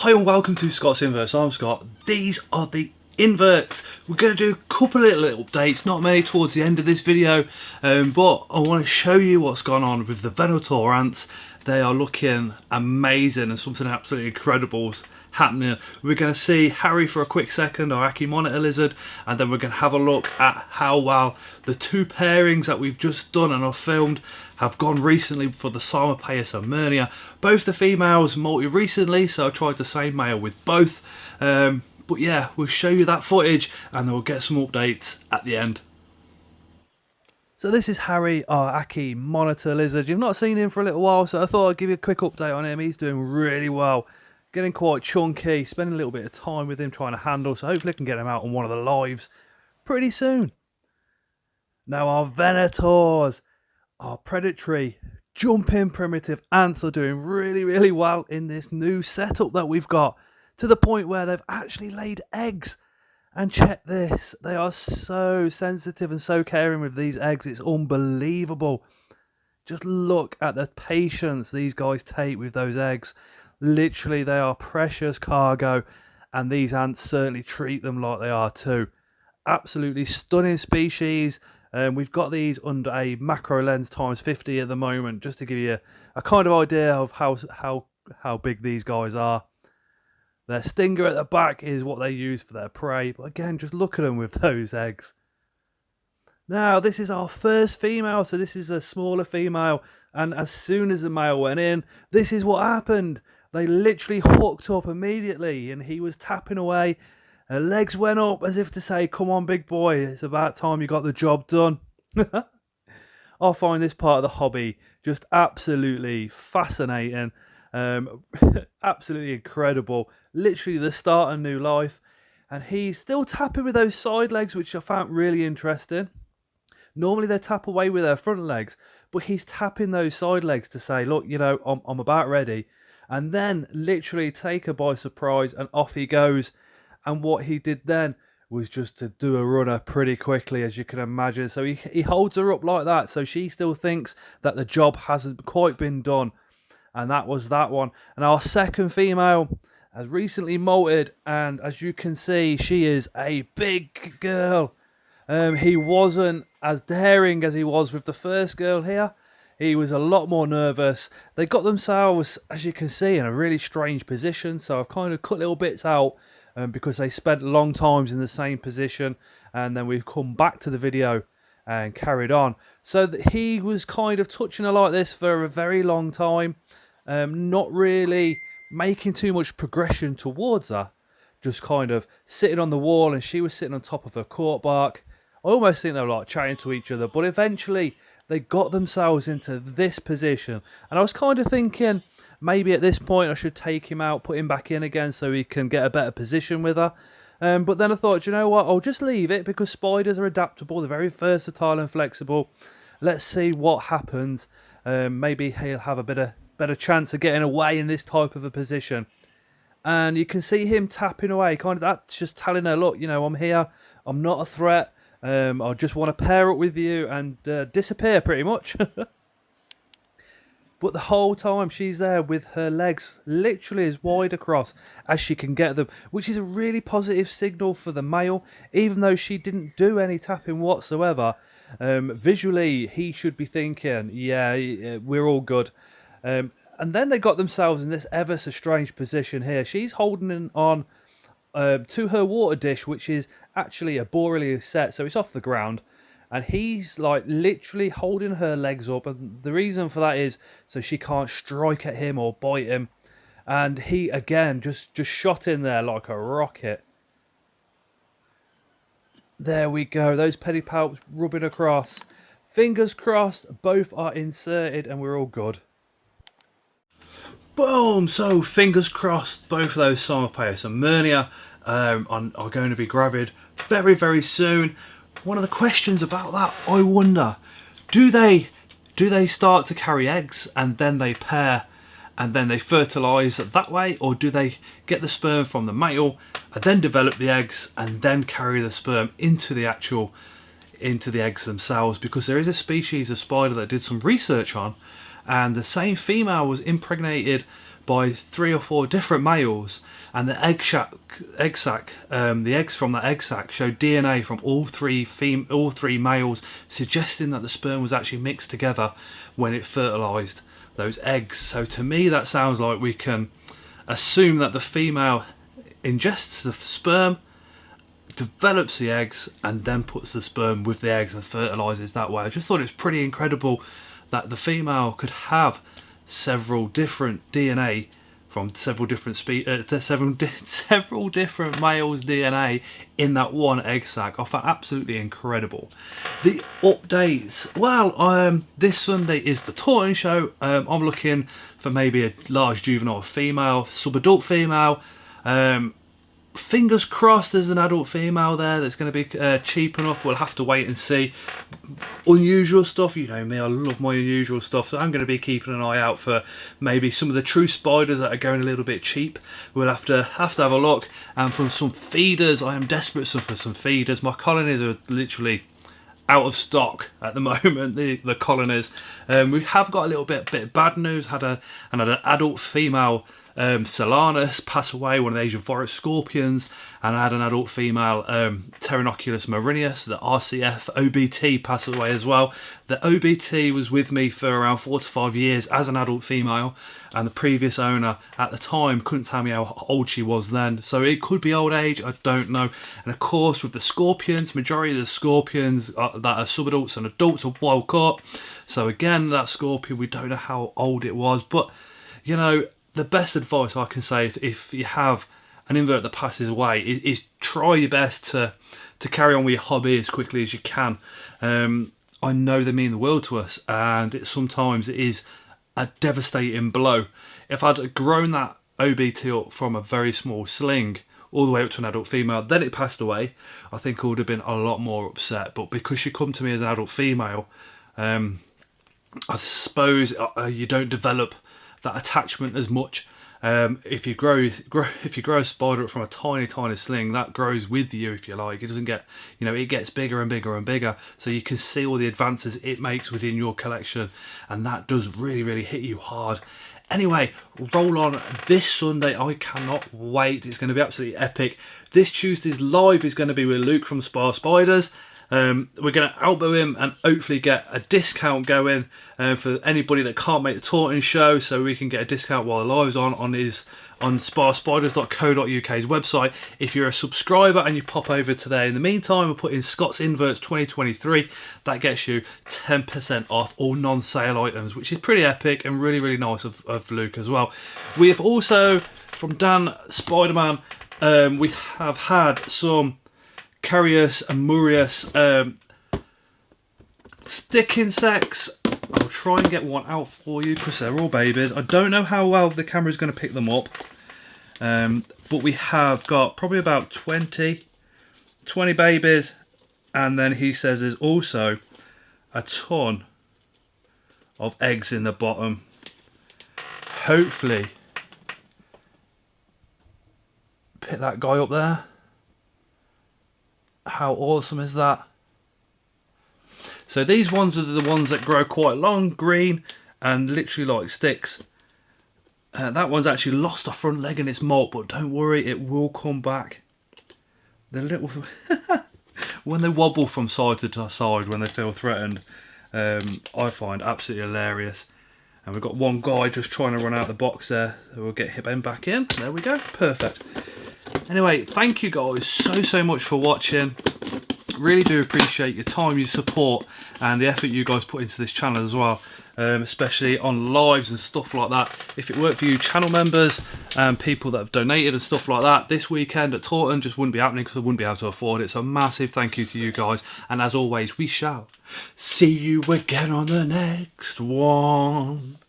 Hi and welcome to Scott's Inverts. I'm Scott. These are the inverts. We're going to do a couple of little updates, not many towards the end of this video, but I want to show you what's gone on with the Venator ants. They are looking amazing and something absolutely incredible is happening. We're going to see Harry for a quick second, our Aki monitor lizard, and then we're going to have a look at how well the two pairings that we've just done and I've filmed have gone recently for the Psalmopaeus and Myrnia. Both the females molted recently, so I tried the same male with both. But yeah, we'll show you that footage and then we'll get some updates at the end. So this is Harry, our Aki monitor lizard. You've not seen him for a little while, so I thought I'd give you a quick update on him. He's doing really well, getting quite chunky, spending a little bit of time with him trying to handle, so hopefully I can get him out on one of the lives pretty soon. Now our Venators, our predatory jumping primitive ants, are doing really well in this new setup that we've got, to the point where they've actually laid eggs. And check this, they are so sensitive and so caring with these eggs, it's unbelievable. Just look at the patience these guys take with those eggs. Literally, they are precious cargo, and these ants certainly treat them like they are too. Absolutely stunning species. We've got these under a macro lens times 50 at the moment, just to give you a kind of idea of how big these guys are. Their stinger at the back is what they use for their prey, but again, just look at them with those eggs. Now, this is our first female, so this is a smaller female, and as soon as the male went in, this is what happened. They literally hooked up immediately, and he was tapping away. Her legs went up as if to say, come on, big boy, it's about time you got the job done. I find this part of the hobby just absolutely fascinating. Absolutely incredible. Literally the start of new life. And he's still tapping with those side legs, which I found really interesting. Normally they tap away with their front legs, but he's tapping those side legs to say, look, you know, I'm about ready. And then literally take her by surprise, and off he goes. And what he did then was just to do a runner pretty quickly, as you can imagine. So he holds her up like that, so she still thinks that the job hasn't quite been done. And that was that one. And our second female has recently molted, and as you can see, she is a big girl. He wasn't as daring as he was with the first girl here. He was a lot more nervous. They got themselves, as you can see, in a really strange position, so I've kind of cut little bits out because they spent long times in the same position, and then we've come back to the video and carried on. So that he was kind of touching her like this for a very long time. Not really making too much progression towards her, just kind of sitting on the wall, and she was sitting on top of her court bark. I almost think they were like chatting to each other, but eventually they got themselves into this position, and I was kind of thinking maybe at this point I should take him out, put him back in again so he can get a better position with her. But then I thought, you know what, I'll just leave it, because spiders are adaptable, they're very versatile and flexible. Let's see what happens. Maybe he'll have a better chance of getting away in this type of a position. And you can see him tapping away, kind of, that's just telling her, look, you know, I'm here, I'm not a threat, I just want to pair up with you and disappear pretty much. But the whole time she's there with her legs literally as wide across as she can get them, which is a really positive signal for the male. Even though she didn't do any tapping whatsoever, visually he should be thinking, yeah, we're all good. And then they got themselves in this ever so strange position here. She's holding on to her water dish, which is actually a boreally set, so it's off the ground. And he's like literally holding her legs up, and the reason for that is so she can't strike at him or bite him. And he again just shot in there like a rocket. There we go, those pedipalps rubbing across. Fingers crossed, both are inserted and we're all good. Boom! So fingers crossed, both of those Psalmopaeus and Myrnia are going to be gravid very soon. One of the questions about that, I wonder, do they start to carry eggs and then they pair and then they fertilise that way, or do they get the sperm from the male and then develop the eggs and then carry the sperm into the eggs themselves? Because there is a species of spider that I did some research on, and the same female was impregnated by 3 or 4 different males, and the egg sac, the eggs from that egg sac showed DNA from all three males, suggesting that the sperm was actually mixed together when it fertilised those eggs. So to me, that sounds like we can assume that the female ingests the sperm, develops the eggs, and then puts the sperm with the eggs and fertilises that way. I just thought it's pretty incredible that the female could have several different DNA from several different several different males' DNA in that one egg sac. I found absolutely incredible. The updates, well, this Sunday is the Taunton show. I'm looking for maybe a large juvenile female, sub-adult female. Fingers crossed there's an adult female there that's going to be cheap enough. We'll have to wait and see. Unusual stuff, you know me, I love my unusual stuff, so I'm going to be keeping an eye out for maybe some of the true spiders that are going a little bit cheap. We'll have to have a look. And from some feeders, I am desperate for some feeders. My colonies are literally out of stock at the moment, the colonies. We have got a little bit of bad news. Had an adult female Solanus pass away, one of the Asian forest scorpions, and I had an adult female Pteronoculus marinus, the RCF OBT, pass away as well. The OBT was with me for around 4 to 5 years as an adult female, and the previous owner at the time couldn't tell me how old she was then, so it could be old age, I don't know. And of course with the scorpions, majority of the scorpions that are subadults and adults are wild caught, so again that scorpion, we don't know how old it was. But you know, the best advice I can say if you have an invert that passes away is try your best to carry on with your hobby as quickly as you can. I know they mean the world to us, and sometimes it is a devastating blow. If I'd grown that OBT up from a very small sling all the way up to an adult female, then it passed away, I think I would have been a lot more upset. But because she come to me as an adult female, I suppose you don't develop that attachment as much. If you grow a spider up from a tiny sling, that grows with you, if you like. It doesn't get, you know, it gets bigger and bigger and bigger, so you can see all the advances it makes within your collection, and that does really hit you hard. Anyway, roll on this Sunday. I cannot wait. It's going to be absolutely epic. This Tuesday's live is going to be with Luke from Spar Spiders. We're going to elbow him and hopefully get a discount going for anybody that can't make the Taunton show, so we can get a discount while the live's on sparspiders.co.uk's website. If you're a subscriber and you pop over to there, in the meantime, we're putting Scott's Inverts 2023. That gets you 10% off all non-sale items, which is pretty epic and really nice of Luke as well. We have also, from Dan Spider-Man, we have had some Carius and Murius stick insects. I'll try and get one out for you because they're all babies. I don't know how well the camera is going to pick them up, but we have got probably about 20 babies, and then he says there's also a ton of eggs in the bottom. Hopefully pick that guy up there. How awesome is that? So these ones are the ones that grow quite long, green, and literally like sticks. That one's actually lost a front leg in its molt, but don't worry, it will come back. The little when they wobble from side to side when they feel threatened, I find absolutely hilarious. And we've got one guy just trying to run out the box there. So we'll get him back in. There we go, perfect. Anyway, thank you guys so much for watching. Really do appreciate your time, your support, and the effort you guys put into this channel as well, especially on lives and stuff like that. If it worked for you channel members and people that have donated and stuff like that, this weekend at Taunton just wouldn't be happening because I wouldn't be able to afford it. So massive thank you to you guys, and as always, we shall see you again on the next one.